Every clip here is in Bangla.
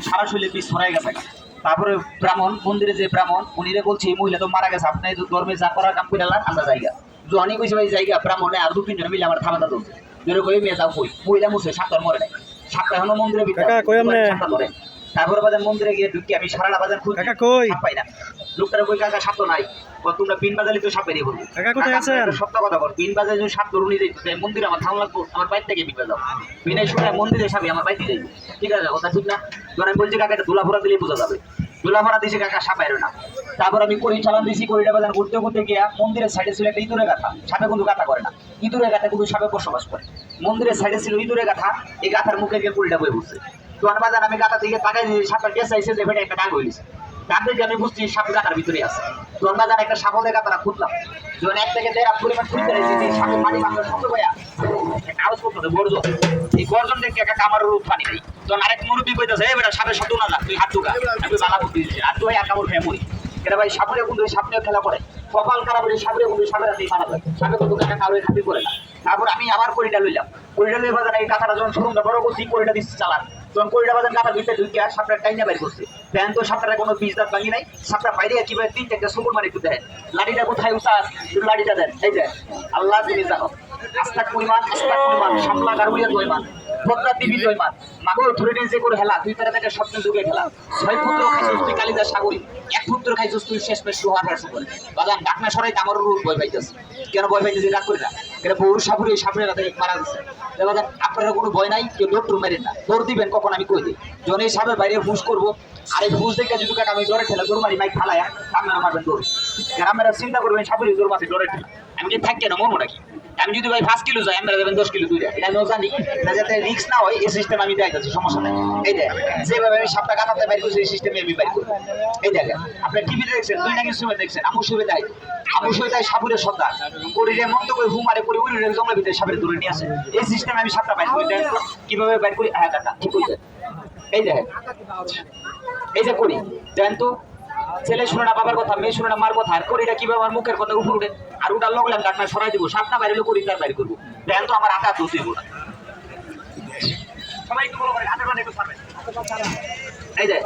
সারা শরীরে পিস ছড়াই গেছে। তারপরে ব্রাহ্মণ মন্দিরে যে ব্রাহ্মণ উনিরে বলছে এই মহিলা তো মারা গেছে, আপনি ধর্মে যা করার কাম করে আমরা জায়গা জনি কইছে ভাই জায়গা ব্রাহ্মণে আর দু তিনজন মিলে আমার থামাটা ধরছে যেরকম কই মেয়ে যাও কই মহিলা মুছে সাতটার মরে নাই সাতটা এখনো মন্দিরে ভিতরে। তারপরে বাজার মন্দিরে গিয়ে ঢুকি আমি সারাটা বাজার খুঁজি পাই না। লোকটার কই কাকা সাত নাই, তোমরা বিন বাজালে তো সাপ বেরিয়ে বলবো সত্য কথা বল। বিন বাজারে যদি সাপ ধরুনি মন্দিরে আমার থাম লাগবো, আমার বাইর থেকে বিন বাজাও বিনাই শুনে মন্দিরে সাপি আমার বাইতে যাইবো, ঠিক আছে কথা ঠিক না? যখন আমি বলছি কাকা এটা ধুলা ভরা দিলেই বোঝা যাবে, ধুলা ভরা দিয়েছে কাকা সাপ বাইরে না। তারপর আমি করি চালান দিয়েছি, করিটা বাজার ঘুরতে ঘুরতে গিয়া মন্দিরের সাইডে ছিল একটা ইঁদুরের গাথা। সাপে কিন্তু গাথা করে না, ইঁদুরের গাথা কিন্তু সাপে বসবাস করে। মন্দিরের সাইডে ছিল ইঁদুরের গাথা, এই গাথার মুখে গিয়ে করিটা বয়ে বসছে। তখন বাজার আমি গাথা থেকে তাকাই সাপের গ্যাস আইসে যে একটা ডাক হয়েছে, ডাক দেখে আমি বুঝছি সাপ গাথার ভিতরে আছে। তখন বাজার একটা সাপলের গাথাটা খুঁজলাম, যখন এক থেকে দেড় পরিমাণ খুঁজতে রয়েছে যে সাপের পানি মাংস শব্দ বয়া একটা আওয়াজ করতে গর্জন, এই গর্জন দেখে একটা কামার রূপ পানি নেই। তখন আরেক মুরব্বী কইতেছে এই বেটা সাপের শব্দ না তুই হাত ঢুকা, আমি বালা বুদ্ধি দিচ্ছি হাত ঢুকাই আর কামড় খেয়ে মরি। এটা ভাই সাপরে কিন্তু সাপনিও খেলা করে, কপাল খারাপ হলে সাপরে কিন্তু সাপের হাতেই মারা যায়, সাপে কিন্তু একটা কালো খাতি করে না। তারপর আমি আবার করিটা লইলাম, করিটা লইয়ে বাজার এই কাঁথাটা যখন শুরুটা বড় করছি করিটা দিচ্ছি চালান, তখন করিটা বাজার কাঁথার ভিতরে ঢুকিয়া সাপটা টাইনা বাইর করছে। ফ্যান তো সাপটার কোনো বীজ দাঁত ভাঙি নাই, সাপটা বাইরে কিভাবে তিন চারটা সুকুর মারি একটু দেখেন লাঠিটা কোথায় উঁচা লাঠিটা দেন এই যে আল্লাহ তুমি জানো। আস্তাক পরিমাণ সামলা গারুলিয়া দইমান ভদ্রা টিভি দইমান মাগর ধরে নিয়ে যে করে হেলা দুই তারা থেকে স্বপ্ন যুগে খেলা। 6 পুত্র খাইছিস তুই কালিদাস সাগরী, 1 পুত্র খাইছিস তুই শেষ পেশ লোহার ভাষা বলে বাগান ডাকনা সরাই আমার রূপ ভয় পাইতেছে। কেন ভয় পাইতেছে রাগ করি না, এটা বহু সাপুরে সাপুরে রাতে মারা গেছে। বাগান আপনারা কোনো ভয় নাই, কেউ দৌড় মেরেন না, দৌড় দিবেন কখন আমি কই দিই যখন এই সাপের বাইরে ফুস করবো আর এই ফুস দেখে যদি আমি ডরে ঠেলা দৌড় মারি মাইক ফালায় আপনারা মারবেন দৌড়। গ্রামেরা চিন্তা করবেন সাপুরে দৌড় মারছে ডরে ঠেলা আমি কি থাকি না মনও নাকি। আমি যদি ভাই 5 কিলো যাই আমরা যাবেন 10 কিলো দুইটা, এটা আমিও জানি না, যাতে রিস্ক না হয় এই সিস্টেম আমি দেখাচ্ছি সমস্যা নেই। এই দেখ যেভাবে আমি সাপটা কাটাতে বাইর করছি এই সিস্টেমে আমি বাইর করবো। এই দেখেন আপনার টিভিতে দেখছেন দুই নাকি সময় দেখছেন আমু সুবিধায় সাপুরের সর্দার করিলে মন্দ করে হু মারে করে উড়ে জঙ্গলের ভিতরে সাপের দূরে নিয়ে আসে, এই সিস্টেমে আমি সাপটা বাইর করি। কিভাবে বাইর করি হ্যাঁ কাকা ঠিক হয়েছে। এই দেখেন এই যে করি জানেন তো ছেলে শুনে না বাবার কথা, মেয়ে শুনে না মার কথা, আর করিটা কিভাবে আমার মুখের কথা উপর উঠে আর ওটা লগলাম ডাকনা সরাই দিব, সাপটা বাইরে করি তার বাইরে করবো। দেখেন তো আমার হাতে হাত দোষ দিব না, সবাই একটু বলো করে হাতের মানে একটু ছাড়বেন। এই যে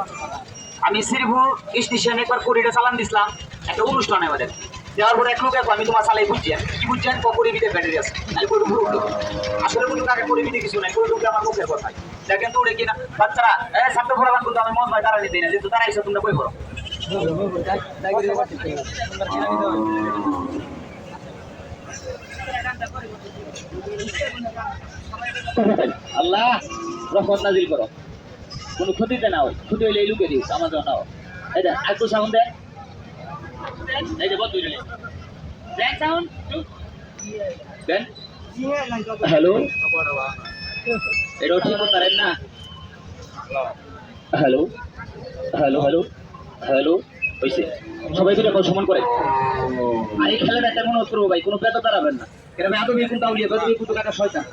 আমি শ্রীপুর স্টেশনে একবার করিটা চালান দিছিলাম একটা অনুষ্ঠানে আমাদের দেওয়ার পরে এক লোক আমি তোমার চালাই বুঝছেন কি বুঝছেন পরিবিদের ব্যাটারি আছে আমি করে উপর উঠলো আসলে কিন্তু তাকে পরিবিতে কিছু নাই করে ঢুকলে আমার মুখের কথাই দেখেন তো উড়ে কিনা বাচ্চারা ছাত্র ফোরাবান কিন্তু আমি মন ভাই তারা নিতে না যেহেতু তারা এসে তোমরা কই করো আল্লাহ রহমত নাজিল করো, কোনো ক্ষতিতে না হয়, ক্ষতি হইলে এই লুকে দিস আমার জন্য। এই দেখ আর তো সাউন্ড দেয় এই যে বন্ধু দেন সাউন্ড দেন হ্যালো এটাও ঠিক পারেন না। হ্যালো হ্যালো হ্যালো হ্যালো হয়েছে সবাই তো এখন সমান করে। আর এই খেলাটা একটা মনে করবো ভাই কোনো পেটা দাঁড়াবেন না, কেন আমি আদমি কিন্তু আউলিয়া বেদবি কিন্তু একটা শয়তান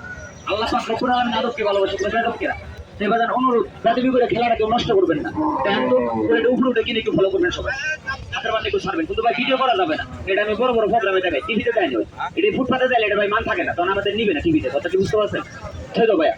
আল্লাহ পাক রব্বুল আলামিন আদবকে ভালোবাসে কোনো বেদবকেরা সেই বাজার অনুরোধ বেদবি করে খেলাটা কেউ নষ্ট করবেন না। দেখেন তো এটা উপরে উঠে কিনে একটু ফলো করবেন সবাই, হাতের বান্ধে একটু ছাড়বেন কিন্তু ভাই ভিডিও করা যাবে না, এটা আমি বড় বড় প্রোগ্রামে দেখাই টিভিতে দেয়নি, এটা ফুটপাতে দেয় এটা ভাই মান থাকে না তখন আমাদের নিবে না টিভিতে, কথা কি বুঝতে পারছেন? সেই তো ভাইয়া